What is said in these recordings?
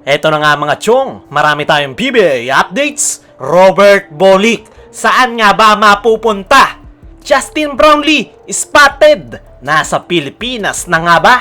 Eto na nga mga chong, marami tayong PBA updates. Robert Bolick, saan nga ba mapupunta? Justin Brownlee, spotted! Nasa Pilipinas na nga ba?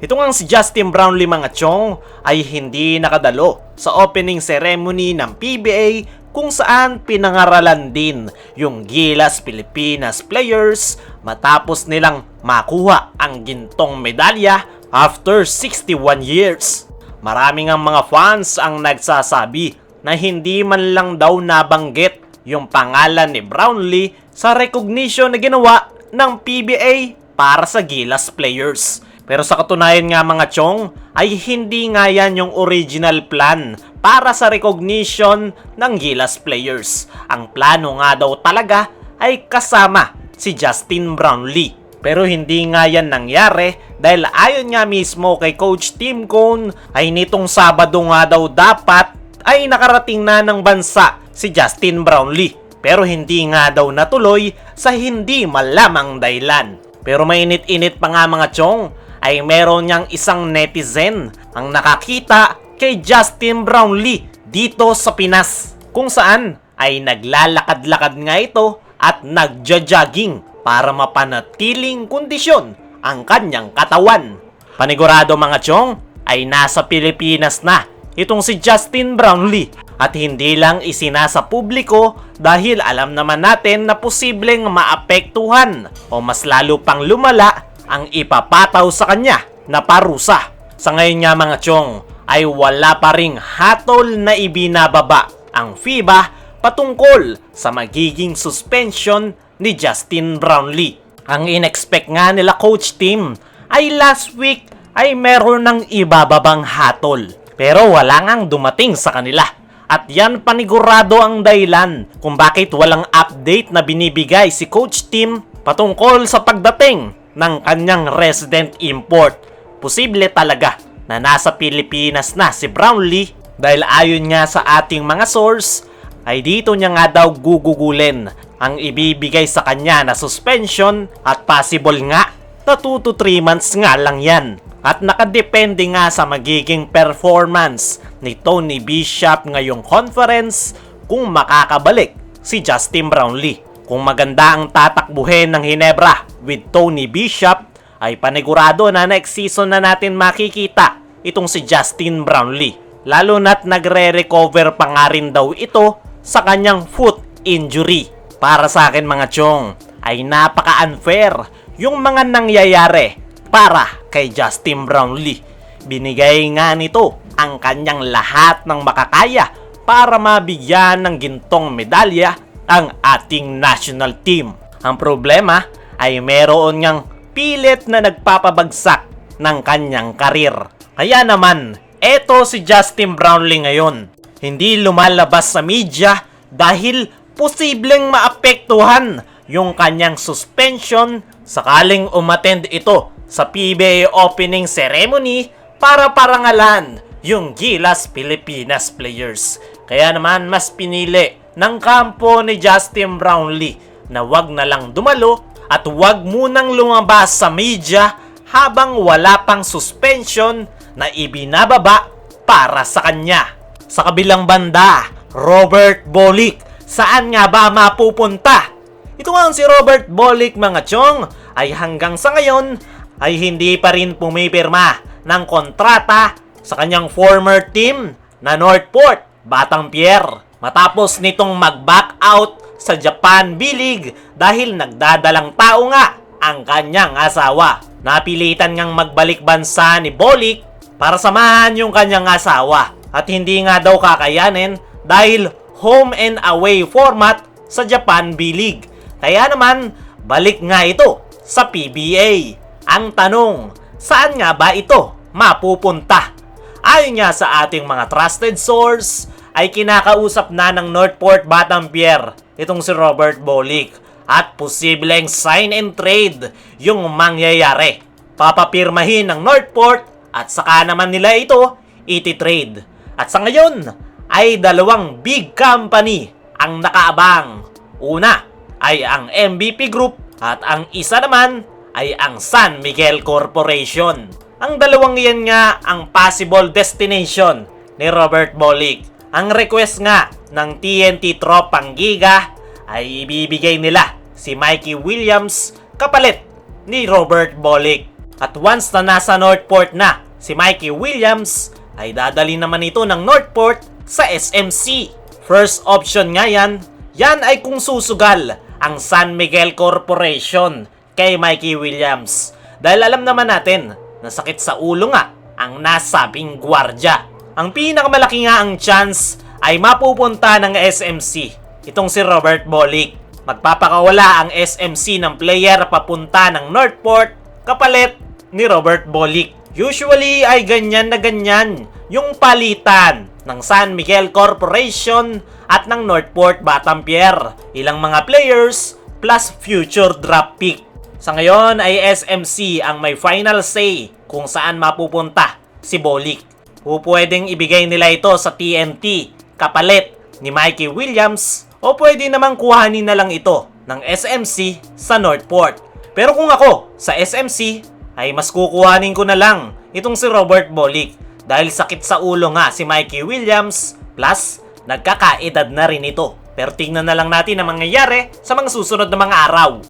Ito nga si Justin Brownlee mga chong ay hindi nakadalo sa opening ceremony ng PBA kung saan pinangaralan din yung Gilas Pilipinas players matapos nilang makuha ang gintong medalya after 61 years. Marami ngang mga fans ang nagsasabi na hindi man lang daw nabanggit yung pangalan ni Brownlee sa recognition na ginawa ng PBA para sa Gilas players. Pero sa katunayan nga mga chong, ay hindi nga yan yung original plan para sa recognition ng Gilas players. Ang plano nga daw talaga ay kasama si Justin Brownlee. Pero hindi nga yan nangyari dahil ayon nga mismo kay Coach Tim Cone ay nitong Sabado nga daw dapat ay nakarating na ng bansa si Justin Brownlee. Pero hindi nga daw natuloy sa hindi malamang dahilan. Pero mainit-init pa nga mga chong ay meron niyang isang netizen ang nakakita kay Justin Brownlee dito sa Pinas. Kung saan ay naglalakad-lakad nga ito at nagja-jogging para mapanatiling kondisyon ang kanyang katawan. Panigurado mga chong ay nasa Pilipinas na itong si Justin Brownlee at hindi lang isinasa publiko dahil alam naman natin na posibleng maapektuhan o mas lalo pang lumala ang ipapataw sa kanya na parusa. Sa ngayon nga mga chong ay wala pa ring hatol na ibinababa ang FIBA patungkol sa magiging suspension ni Justin Brownlee. Ang in-expect nga nila Coach Tim ay last week ay meron ng ibababang hatol. Pero wala ngang dumating sa kanila. At yan panigurado ang dahilan kung bakit walang update na binibigay si Coach Tim patungkol sa pagdating ng kanyang resident import. Posible talaga na nasa Pilipinas na si Brownlee dahil ayon nga sa ating mga source ay dito niya nga daw gugugulin ang ibibigay sa kanya na suspension at possible nga na 2 to 3 months nga lang yan. At nakadepende nga sa magiging performance ni Tony Bishop ngayong conference kung makakabalik si Justin Brownlee. Kung maganda ang tatakbuhin ng Hinebra with Tony Bishop, ay panigurado na next season na natin makikita itong si Justin Brownlee. Lalo na't nagre-recover pa nga rin daw ito sa kanyang foot injury. Para sa akin mga chong, ay napaka-unfair yung mga nangyayari para kay Justin Brownlee. Binigay nga nito ang kanyang lahat ng makakaya para mabigyan ng gintong medalya ang ating national team. Ang problema ay meron ngang pilit na nagpapabagsak ng kanyang karir. Kaya naman, eto si Justin Brownlee ngayon, hindi lumalabas sa media dahil posibleng maapektuhan yung kanyang suspension sakaling umattend ito sa PBA opening ceremony para parangalan yung Gilas Pilipinas players. Kaya naman mas pinili ng kampo ni Justin Brownlee na wag na lang dumalo at wag munang lumabas sa media habang wala pang suspension na ibinababa para sa kanya. Sa kabilang banda, Robert Bolick, saan nga ba mapupunta? Ito nga si Robert Bolick mga chong ay hanggang sa ngayon ay hindi pa rin pumipirma ng kontrata sa kanyang former team na Northport Batang-Pierre matapos nitong mag-back out sa Japan B-League dahil nagdadalang tao nga ang kanyang asawa. Napilitan ngang magbalik bansa ni Bolick para samahan yung kanyang asawa at hindi nga daw kakayanin dahil home and away format sa Japan B-League. Kaya naman, balik nga ito sa PBA. Ang tanong, saan nga ba ito mapupunta? Ayon nga sa ating mga trusted source, ay kinakausap na ng Northport Batang-Pierre itong si Robert Bolick at posibleng sign and trade yung mangyayari. Papapirmahin ng Northport at saka naman nila ito iti-trade. At sa ngayon, ay dalawang big company ang nakaabang. Una ay ang MVP Group at ang isa naman ay ang San Miguel Corporation. Ang dalawang yan nga ang possible destination ni Robert Bolick. Ang request nga ng TNT Tropang Giga ay ibibigay nila si Mikey Williams kapalit ni Robert Bolick. At once na nasa Northport na si Mikey Williams, ay dadali naman ito ng Northport sa SMC. First option nga yan ay kung susugal ang San Miguel Corporation kay Mikey Williams. Dahil alam naman natin na sakit sa ulo nga ang nasabing gwardya. Ang pinakamalaki nga ang chance ay mapupunta ng SMC itong si Robert Bolick. Magpapakawala ang SMC ng player papunta ng Northport kapalit ni Robert Bolick. Usually ay ganyan na ganyan yung palitan ng San Miguel Corporation at ng Northport Batampier. Ilang mga players plus future draft pick. Sa ngayon ay SMC ang may final say kung saan mapupunta si Bolick. Pwedeng ibigay nila ito sa TNT kapalit ni Mikey Williams o pwede namang kuhanin na lang ito ng SMC sa Northport. Pero kung ako sa SMC ay mas kukuhanin ko na lang itong si Robert Bolick dahil sakit sa ulo nga si Mikey Williams plus nagkakaedad na rin ito. Pero tingnan na lang natin ang mangyayari sa mga susunod na mga araw.